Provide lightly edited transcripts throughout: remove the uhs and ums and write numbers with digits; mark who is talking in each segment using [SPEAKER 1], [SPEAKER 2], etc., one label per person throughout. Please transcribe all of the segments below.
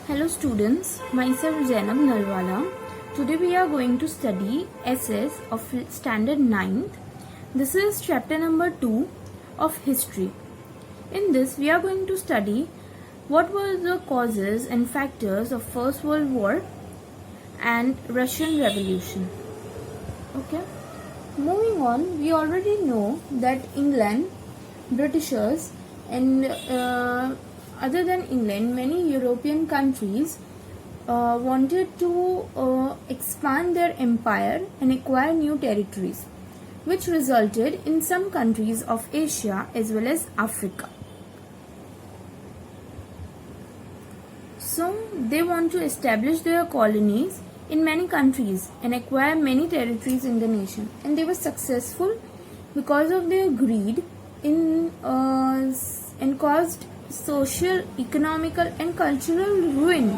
[SPEAKER 1] Hello students, myself Zainab Nalwala. Today we are going to study SS of standard 9th. This is chapter number 2 of history. In this we are going to study what were the causes and factors of First World War and Russian Revolution. Okay. Moving on, we already know that England, Britishers and other than England, many European countries wanted to expand their empire and acquire new territories, which resulted in some countries of Asia as well as Africa. So they want to establish their colonies in many countries and acquire many territories in the nation, and they were successful because of their greed and caused social, economical and cultural ruin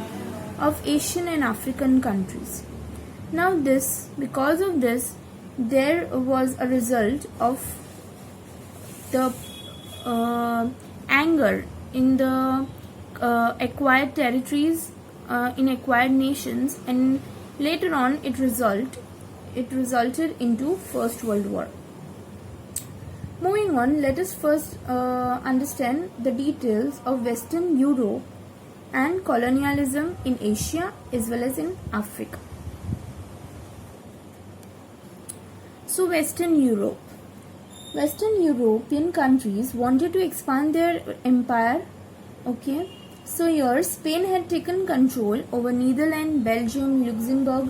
[SPEAKER 1] of Asian and African countries. Now because of this, there was a result of the anger in the acquired territories, in acquired nations, and later on it resulted into First World War. Moving on, let us first understand the details of Western Europe and colonialism in Asia as well as in Africa. So Western European countries wanted to expand their empire. Okay, so here Spain had taken control over Netherlands, Belgium, Luxembourg.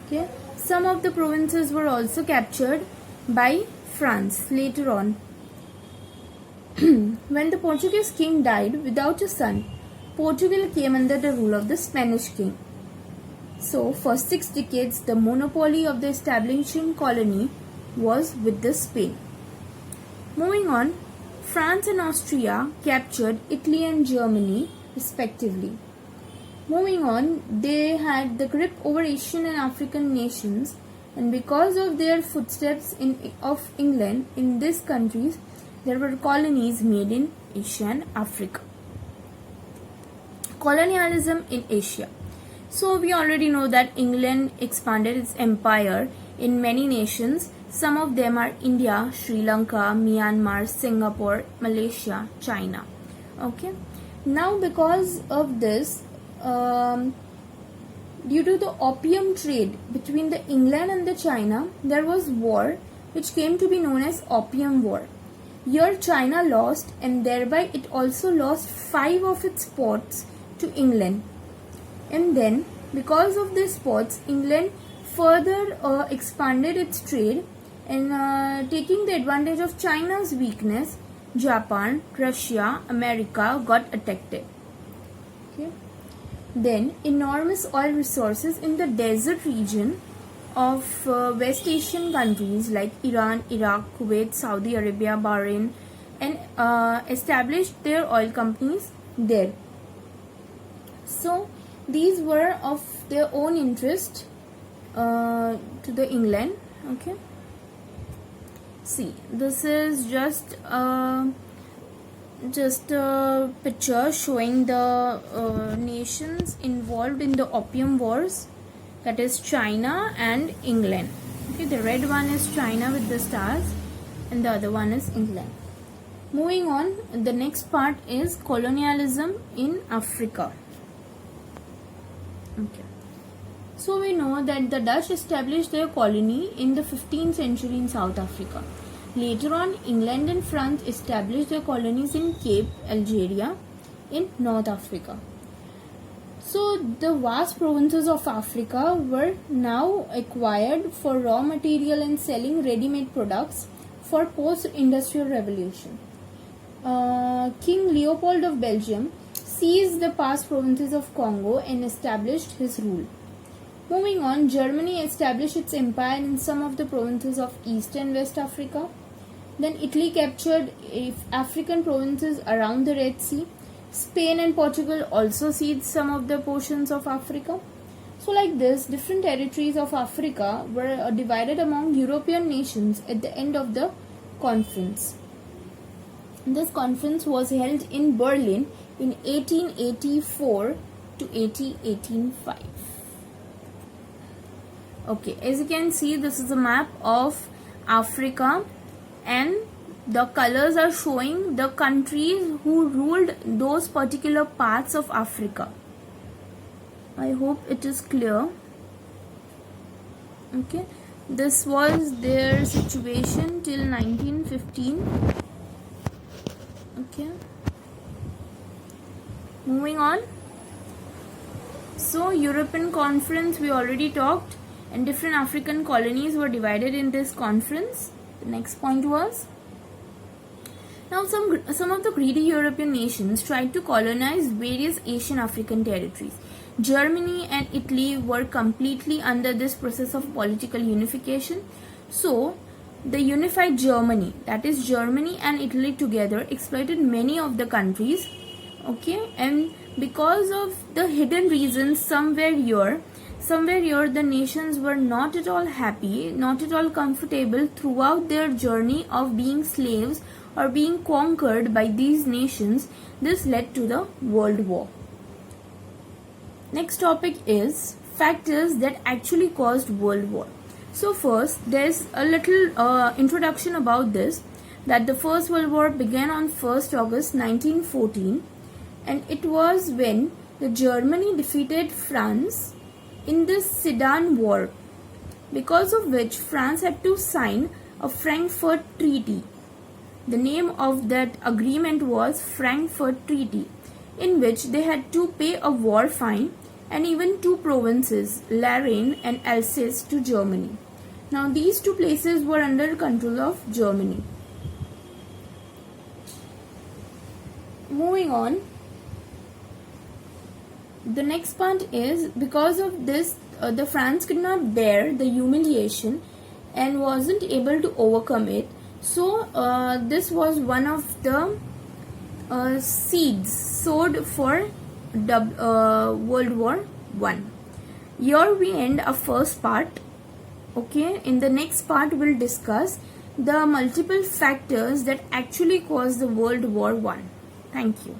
[SPEAKER 1] Okay, some of the provinces were also captured by France later on. When the Portuguese king died without a son, Portugal came under the rule of the Spanish king. So for 6 decades, the monopoly of the establishing colony was with the Spain. Moving on, France and Austria captured Italy and Germany respectively. Moving on, they had the grip over Asian and African nations, and because of their footsteps of England in these countries, there were colonies made in Asia and Africa. Colonialism in Asia. So we already know that England expanded its empire in many nations. Some of them are India, Sri Lanka, Myanmar, Singapore, Malaysia, China. Okay. Now because of this, due to the opium trade between the England and the China, there was war which came to be known as Opium War. Here China lost, and thereby it also lost 5 of its ports to England. And then because of these ports, England further expanded its trade, and taking the advantage of China's weakness, Japan, Russia, America got attacked. Okay. Then enormous oil resources in the desert region of West Asian countries like Iran, Iraq, Kuwait, Saudi Arabia, Bahrain, and established their oil companies there. So these were of their own interest to the England. Okay. See, this is just a picture showing the nations involved in the Opium Wars, that is China and England. Okay, the red one is China with the stars and the other one is England. Moving on, the next part is colonialism in Africa. Okay. So we know that the Dutch established their colony in the 15th century in South Africa. Later on, England and France established their colonies in Cape, Algeria, in North Africa. So the vast provinces of Africa were now acquired for raw material and selling ready-made products for post-industrial revolution. King Leopold of Belgium seized the past provinces of Congo and established his rule. Moving on, Germany established its empire in some of the provinces of East and West Africa. Then Italy captured African provinces around the Red Sea. Spain and Portugal also seized some of the portions of Africa. So like this, different territories of Africa were divided among European nations at the end of the conference. This conference was held in Berlin in 1884 to 1805. Okay, as you can see, this is a map of Africa, and the colors are showing the countries who ruled those particular parts of Africa. I hope it is clear. Okay, this was their situation till 1915. Okay, moving on. So European conference we already talked, and different African colonies were divided in this conference. The next point was, now some of the greedy European nations tried to colonize various Asian African territories. Germany and Italy were completely under this process of political unification. So the unified Germany, that is Germany and Italy together, exploited many of the countries. Okay, and because of the hidden reasons somewhere here the nations were not at all happy, not at all comfortable throughout their journey of being slaves or being conquered by these nations. This led to the World War. Next topic is factors that actually caused World War. So first, there's a little introduction about this, that the First World War began on 1st August 1914, and it was when the Germany defeated France in the Sedan War, because of which France had to sign a Frankfurt Treaty. The name of that agreement was Frankfurt Treaty, in which they had to pay a war fine and even two provinces, Lorraine and Alsace, to Germany. Now these two places were under control of Germany. Moving on, the next part is, because of this the France could not bear the humiliation and wasn't able to overcome it. So this was one of the seeds sowed for World War I. Here we end our first part. Okay, in the next part we'll discuss the multiple factors that actually caused the World War I. Thank you.